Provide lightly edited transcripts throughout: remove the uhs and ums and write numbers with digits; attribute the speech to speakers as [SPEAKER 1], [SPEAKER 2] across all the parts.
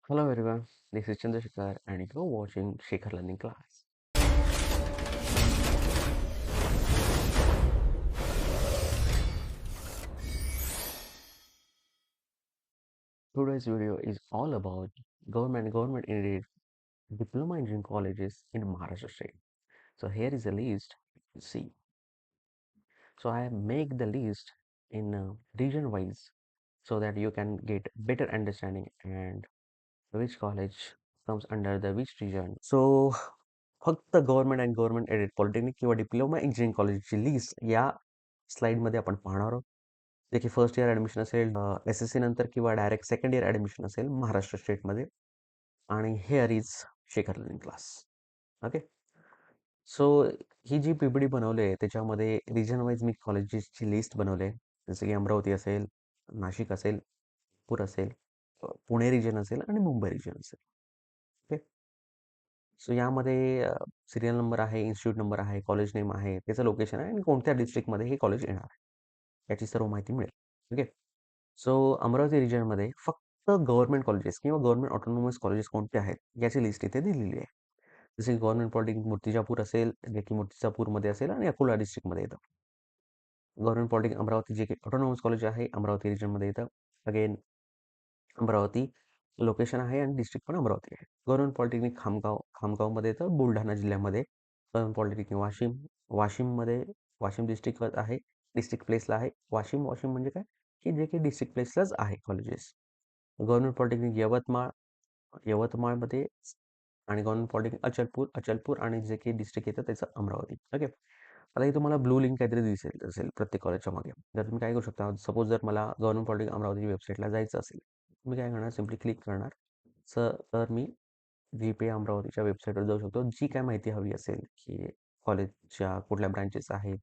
[SPEAKER 1] Hello everyone, this is Chandrasekhar and you're watching Shekhar Learning Class. Today's video is all about government aided diploma engineering colleges in Maharashtra state. So here is a list. See, so I make the list in region wise so that you can get better understanding and which college comes under the which region. So फक्त government आणि government aided polytechnic किंवा diploma engineering कॉलेजची list या स्लाइडमध्ये आपण पाहणार आहोत. जे की फर्स्ट इयर ॲडमिशन असेल SSC नंतर किंवा डायरेक्ट सेकंड इयर ॲडमिशन असेल महाराष्ट्र स्टेटमध्ये. आणि here is Shekhar learning class. Okay. So ही जी PPT बनवली आहे त्याच्यामध्ये रिजन वाईज मी कॉलेजेसची लिस्ट बनवली आहे. जसं की अमरावती असेल, नाशिक असेल, नागपूर असेल, पुणे रिजन असेल आणि मुंबई रिजन असेल. ओके. सो यामध्ये सिरियल नंबर आहे, इन्स्टिट्यूट नंबर आहे, कॉलेज नेम आहे, त्याचं लोकेशन आहे आणि कोणत्या डिस्ट्रिक्टमध्ये हे कॉलेज येणार आहे याची सर्व माहिती मिळेल. ओके. सो अमरावती रिजनमध्ये फक्त गव्हर्नमेंट कॉलेजेस किंवा गव्हर्नमेंट ऑटोनॉमस कॉलेजेस कोणते आहेत याची लिस्ट इथे दिलेली आहे. जसे की गव्हर्नमेंट पॉलिटेक्निक मूर्तिजापूर असेल, जे की मूर्तिजापूरमध्ये असेल आणि अकोला डिस्ट्रिक्टमध्ये येतं. गव्हर्नमेंट पॉलिटेक्निक अमरावती जे की ऑटोनॉमस कॉलेज आहे अमरावती रिजनमध्ये येतं. अगेन अमरावती लोकेशन आहे आणि डिस्ट्रिक्ट पण अमरावती आहे. गव्हर्नमेंट पॉलिटेक्निक खामगावमध्ये येतं बुलढाणा जिल्ह्यामध्ये. गव्हर्नमेंट पॉलिटेक्निक वाशिममध्ये वाशिम डिस्ट्रिक्ट आहे, डिस्ट्रिक्ट प्लेसला आहे. वाशिम म्हणजे काय की जे की डिस्ट्रिक्ट प्लेसलाच आहे कॉलेजेस. गव्हर्नमेंट पॉलिटेक्निक यवतमाळमध्ये आणि गव्हर्नमेंट पॉलिटेक्निक अचलपूर आणि जे काही डिस्ट्रिक्ट येतं त्याचं अमरावती. ओके. आता हे तुम्हाला ब्लू लिंक काहीतरी दिसेल प्रत्येक कॉलेजच्या मागे. तर तुम्ही काय करू शकता, सपोज जर मला गव्हर्नमेंट पॉलिटेक्निक अमरावती वेबसाईटला जायचं असेल, मी काय करणार, सिम्पली क्लिक करणार. तर मी GP अमरावतीच्या वेबसाईटवर जाऊ शकतो. जी काय माहिती हवी असेल की कॉलेजच्या कुठल्या ब्रांचेस आहेत,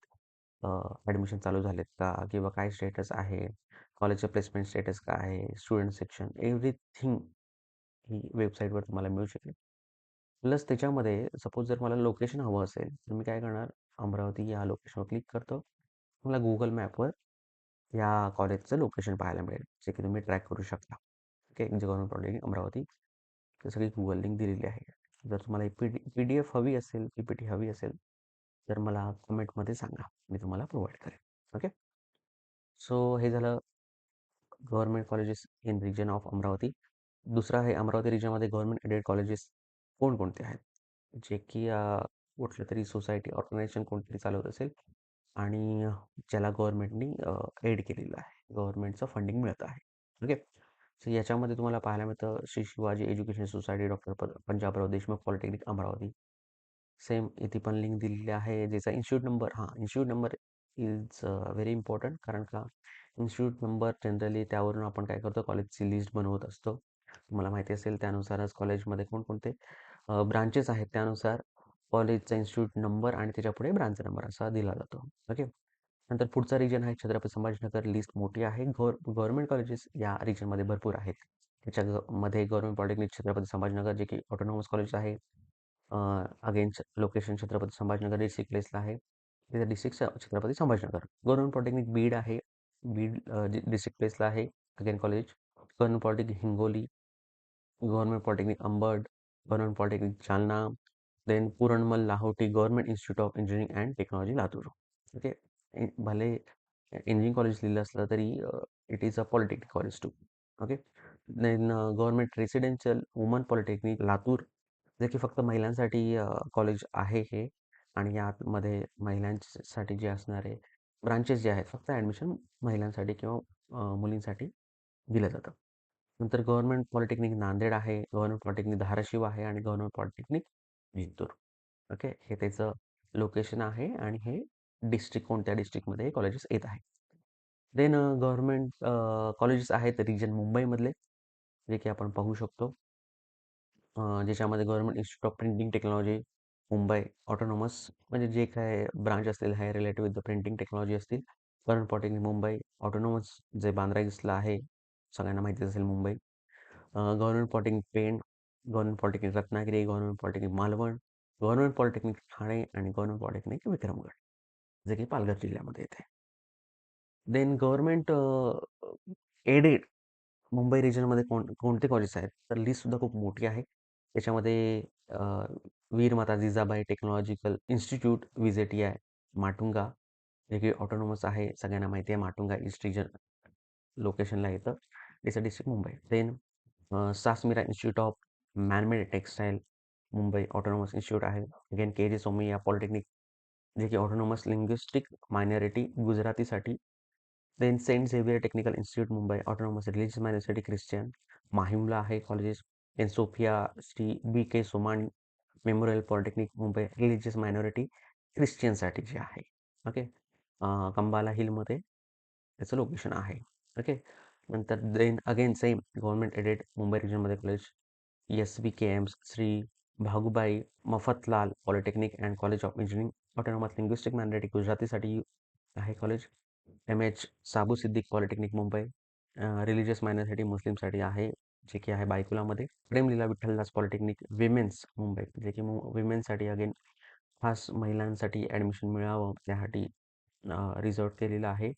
[SPEAKER 1] ॲडमिशन चालू झालेत का किंवा काय स्टेटस आहे, कॉलेजचं प्लेसमेंट स्टेटस काय आहे, स्टुडंट सेक्शन, एव्हरीथिंग ही वेबसाईटवर तुम्हाला मिळू शकेल. प्लस त्याच्यामध्ये सपोज जर मला लोकेशन हवं असेल तर मी काय करणार, अमरावती या लोकेशनवर क्लिक करतो. मला गुगल मॅपवर या कॉलेजचं लोकेशन पाहायला मिळेल, जे की तुम्ही ट्रॅक करू शकता. ओके. जे गव्हर्नमेंट पॉलिटेक्निक अमरावती सगळी गुगल लिंक दिलेली आहे. जर तुम्हाला PDF हवी असेल, PPT हवी असेल तर मला कमेंटमध्ये सांगा, मी तुम्हाला प्रोव्हाइड करेन. ओके. सो हे झालं government colleges in region of Amravati. दुसरं आहे अमरावती रिजनमध्ये गव्हर्नमेंट एडेड कॉलेजेस कोणकोणते आहेत, जे की कुठलं तरी सोसायटी ऑर्गनायझेशन कोणतरी चालवत असेल आणि ज्याला गव्हर्नमेंटनी एड केलेलं आहे, गव्हर्नमेंटचं फंडिंग मिळत आहे. ओके. सो याच्यामध्ये तुम्हाला पाहायला मिळतं Shri Shivaji education society, Panjabrao Deshmukh polytechnic Amravati. Same इथे पण लिंक दिलेली आहे, ज्याचा institute number is very important. कारण का इन्स्टिट्यूट नंबर जनरली त्यावरून आपण काय करतो, कॉलेजची लिस्ट बनवत असतो. तुम्हाला माहिती असेल त्यानुसारच कॉलेजमध्ये कोणकोणते ब्रांचेस आहेत त्यानुसार कॉलेजचा इन्स्टिट्यूट नंबर आणि त्याच्यापुढे ब्रांच नंबर असा दिला जातो. ओके. नंतर पुढचा रिजन आहे छत्रपती संभाजीनगर. लिस्ट मोठी आहे. गव्हर्नमेंट कॉलेजेस या रिजनमध्ये भरपूर आहेत. त्याच्यामध्ये गव्हर्नमेंट पॉलिटेक्निक छत्रपती संभाजीनगर जे की ऑटोनॉमस कॉलेज आहे. Again location Chhatrapati Sambhajinagar district प्लेसला आहे. तिथे district Chhatrapati Sambhajinagar. Government polytechnic Beed आहे. बीड डिस्ट्रिक्ट प्लेसला आहे again college. Government polytechnic Hingoli, government polytechnic Ambad, government polytechnic Jalna, then Puranmal Lahoti government institute of engineering and technology Latur. Okay. भले इंजिनिअरिंग कॉलेज लिहिलं असलं तरी it is a polytechnic college too. Okay. Then government residential women polytechnic Latur, जे की फक्त महिलांसाठी कॉलेज आहे हे. आणि यामध्ये महिलांसाठी जे असणारे ब्रांचेस जे आहेत फक्त ॲडमिशन महिलांसाठी किंवा मुलींसाठी दिलं जातं. नंतर गव्हर्नमेंट पॉलिटेक्निक नांदेड आहे, गव्हर्नमेंट पॉलिटेक्निक धाराशिव आहे आणि गव्हर्नमेंट पॉलिटेक्निक जिंतूर. ओके. हे त्याचं लोकेशन आहे आणि हे डिस्ट्रिक्ट कोणत्या डिस्ट्रिक्टमध्ये हे कॉलेजेस येत आहे. देन गव्हर्नमेंट कॉलेजेस आहेत रिजन मुंबईमधले, जे की आपण पाहू शकतो. ज्याच्यामध्ये government institute of printing technology Mumbai autonomous, म्हणजे जे काय ब्रांच असतील हाय relative with the printing technology असतील. गव्हर्नमेंट पॉलिटेक्निक मुंबई ऑटोनॉमस जे बांद्रा ईस्टला आहे, सगळ्यांना माहिती असेल Mumbai. Government polytechnic Pen, government polytechnic Ratnagiri, government polytechnic Malvan, government polytechnic Thane आणि गव्हर्नमेंट पॉलिटेक्निक विक्रमगड, जे की पालघर जिल्ह्यामध्ये येते. देन गव्हर्नमेंट एडेड मुंबई रिजनमध्ये कोणते कॉलेजेस आहेत? तर लिस्टसुद्धा खूप मोठी आहे. त्याच्यामध्ये वीर माता Jijabai technological institute, VJTI, Matunga, जे की ऑटोनॉमस आहे. सगळ्यांना माहिती आहे माटुंगा ईस्ट रिजन लोकेशनला येतं. त्याचं district Mumbai. Then Sasmira institute of manmade textile, Mumbai autonomous institute आहे. अगेन KJ सोमय्या पॉलिटेक्निक, जे की ऑटोनॉमस लिंग्विस्टिक मायनॉरिटी गुजरातीसाठी. Then saint Xavier technical institute Mumbai autonomous religious minority Christian. माहिमला आहे colleges. Then Sophia Shri BK Somani memorial polytechnic Mumbai religious minority ख्रिश्चियनसाठी जे आहे. Okay. Kambala हिलमध्ये त्याचं लोकेशन आहे. ओके. नंतर then again same government aided Mumbai रिजनमध्ये college SVKM Shri Bhagubai Mafatlal polytechnic and college of engineering autonomous linguistic minority गुजरातीसाठी आहे college. MH Saboo Siddik polytechnic Mumbai religious minority मुस्लिमसाठी आहे, जे की आहे बायकुलामध्ये. प्रेमलीला विठ्ठलदास पॉलिटेक्निक विमेन्स मुंबई, जे की विमेन्ससाठी अगेन खास महिलांसाठी ॲडमिशन मिळावं त्यासाठी रिझर्व केलेलं आहे,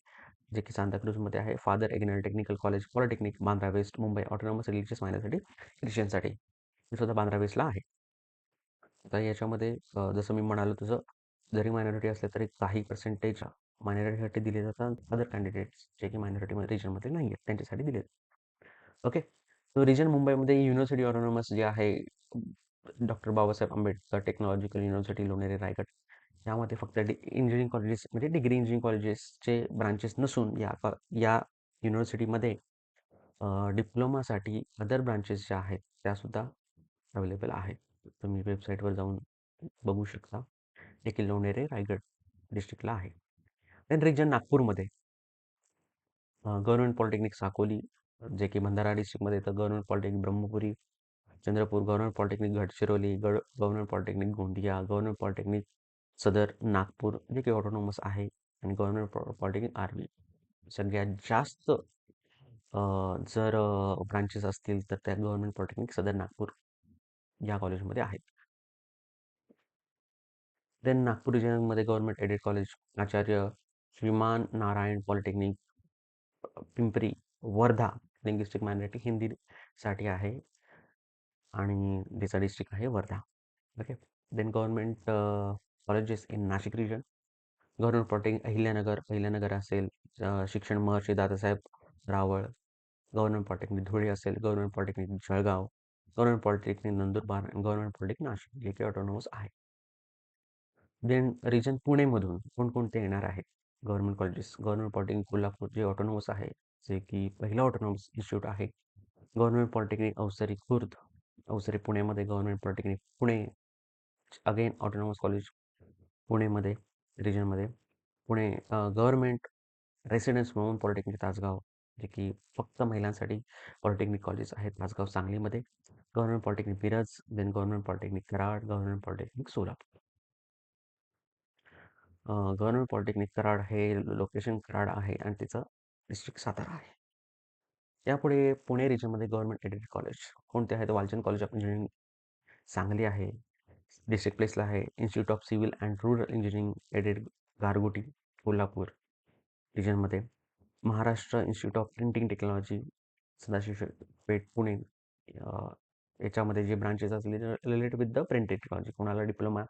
[SPEAKER 1] जे की सांताक्रूजमध्ये आहे. Father Agnel technical college polytechnic Bandra west Mumbai autonomous religious minority ख्रिश्चनसाठी, हे सुद्धा बांद्रा वेस्टला आहे. आता याच्यामध्ये जसं मी म्हणालो तसं जरी मायनॉरिटी असले तरी काही पर्सेंटेज मायनॉरिटीसाठी दिले जातात. अदर कॅन्डिडेट्स जे की मायनॉरिटी रिजनमध्ये नाही आहेत त्यांच्यासाठी दिले जातात. ओके. तो रिजन मुंबईमध्ये युनिव्हर्सिटी ऑटोनॉमस जे आहे doctor Babasaheb Ambedkar technological university Lonere Raigad, यामध्ये फक्त इंजिनिअरिंग कॉलेजेस म्हणजे डिग्री इंजिनिअरिंग कॉलेजेसचे ब्रांचेस नसून या युनिव्हर्सिटीमध्ये डिप्लोमासाठी अदर ब्रांचेस ज्या आहेत त्यासुद्धा अवेलेबल आहेत. तुम्ही वेबसाईटवर जाऊन बघू शकता. देखील लोणेरे रायगड डिस्ट्रिक्टला आहे. देन रिजन नागपूरमध्ये गव्हर्नमेंट पॉलिटेक्निक साकोली, जे की भंडारा डिस्ट्रिक्टमध्ये येतं. Government polytechnic Brahmapuri Chandrapur, government polytechnic Gadchiroli, government polytechnic Gondia, government polytechnic Sadar Nagpur, जे की ऑटोनॉमस आहे. आणि गव्हर्नमेंट पॉलिटेक्निक आर्मी. सगळ्यात जास्त जर ब्रांचेस असतील तर त्या गव्हर्नमेंट पॉलिटेक्निक सदर नागपूर या कॉलेजमध्ये आहेत. देन नागपूर रिजनमध्ये government aided college Acharya Shriman Narayan polytechnic Pimpri Wardha linguistic minority हिंदीसाठी आहे आणि त्याचा डिस्ट्रिक्ट आहे Wardha. Okay. Then government colleges in Nashik region, government polytechnic Ahilyanagar असेल, शिक्षण महर्षी दादासाहेब रावळ, गव्हर्नमेंट पॉलिटेक्निक धुळे असेल, government polytechnic Jalgaon, government polytechnic Nandurbar आणि गव्हर्नमेंट पॉलिटेक्निक नाशिक, जे की ऑटोनॉमस आहे. देन रिजन पुणेमधून कोणकोणते येणार आहेत government colleges? Government polytechnic Kolhapur जे ऑटोनॉमस आहे, जे की पहिला ऑटोनॉमस इन्स्टिट्यूट आहे. गव्हर्नमेंट पॉलिटेक्निक अवसरी खुर्द, अवसरी पुणेमध्ये. Government polytechnic Pune again autonomous college पुणेमध्ये रिजनमध्ये. पुणे गव्हर्नमेंट रेसिडेन्स म्हणून पॉलिटेक्निक तासगाव, जे की फक्त महिलांसाठी पॉलिटेक्निक कॉलेज आहे तासगाव सांगलीमध्ये. Government polytechnic Miraj, then government polytechnic Karad, government polytechnic Solapur. Government polytechnic Karad हे लोकेशन कराड आहे आणि तिचं डिस्ट्रिक्ट सातारा आहे. यापुढे पुणे रिजनमध्ये गव्हर्नमेंट एडेड कॉलेज कोणते आहेत? Walchand college of engineering Sangli आहे, डिस्ट्रिक्ट प्लेसला आहे. Institute of civil and rural engineering aided Gargoti Kolhapur रिजनमध्ये. Maharashtra institute of printing technology Sadashiv Peth Pune, याच्यामध्ये जे ब्रांचेस असले related with the printing technology. कोणाला डिप्लोमा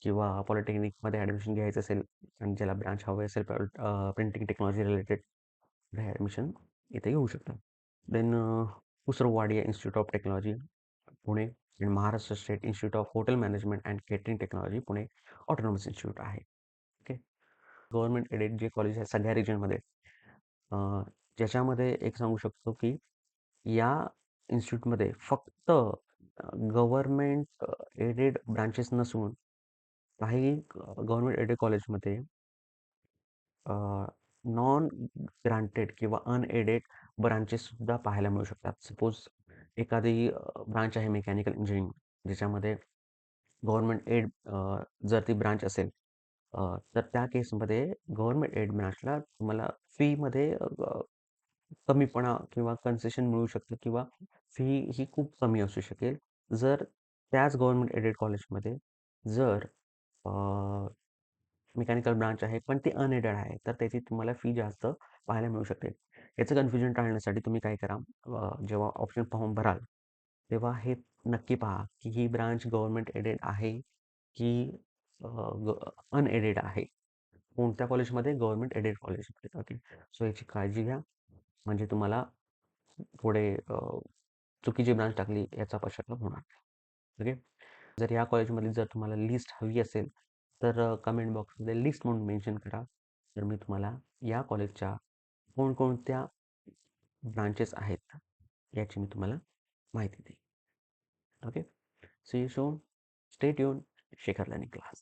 [SPEAKER 1] किंवा पॉलिटेक्निकमध्ये ॲडमिशन घ्यायचं असेल आणि ज्याला ब्रांच हवे असेल प्रिंटिंग टेक्नॉलॉजी रिलेटेड, ॲडमिशन इथे घेऊ शकता. देन उसरवाडिया इन्स्टिट्यूट ऑफ टेक्नॉलॉजी पुणे आणि Maharashtra state institute of hotel management and catering technology Pune autonomous institute आहे. ओके. गव्हर्नमेंट एडेड जे कॉलेज आहे सगळ्या रिजनमध्ये, ज्याच्यामध्ये एक सांगू शकतो की या इन्स्टिट्यूटमध्ये फक्त गव्हर्नमेंट एडेड ब्रांचेस नसून काही गव्हर्नमेंट एडेड कॉलेजमध्ये नॉन ग्रांटेड किंवा अनएडेड ब्रांचेससुद्धा पाहायला मिळू शकतात. सपोज एखादी ब्रांच आहे मेकॅनिकल इंजिनिअरिंग, ज्याच्यामध्ये गव्हर्नमेंट एड जर ती ब्रांच असेल, तर त्या केसमध्ये गव्हर्नमेंट एड ब्रांचला तुम्हाला फीमध्ये कमीपणा किंवा कन्सेशन मिळू शकतं किंवा फी ही खूप कमी असू शकेल. जर त्याच गव्हर्नमेंट एडेड कॉलेजमध्ये जर मेकॅनिकल ब्रांच आहे पण ती अनएडेड आहे, तर त्याची तुम्हाला फी जास्त पाहायला मिळू शकते. याचं कन्फ्युजन टाळण्यासाठी तुम्ही काय करा, जेव्हा ऑप्शन फॉर्म भराल तेव्हा हे नक्की पहा की ही ब्रांच गव्हर्नमेंट एडेड आहे की अनएडेड आहे. कोणत्या कॉलेजमध्ये? गव्हर्नमेंट एडेड कॉलेजमध्ये. ओके. सो याची काळजी घ्या, म्हणजे तुम्हाला पुढे चुकीची ब्रांच टाकली याचा पश्चाताप होणार नाही. ओके. जर या कॉलेजमधली जर तुम्हाला लिस्ट हवी असेल तर कमेंट बॉक्समध्ये लिस्ट म्हणून मेन्शन करा. तर मी तुम्हाला या कॉलेजच्या कोणकोणत्या ब्रांचेस आहेत याची मी तुम्हाला माहिती देईन. Okay. See you soon. Stay tuned. Shekhar learning class.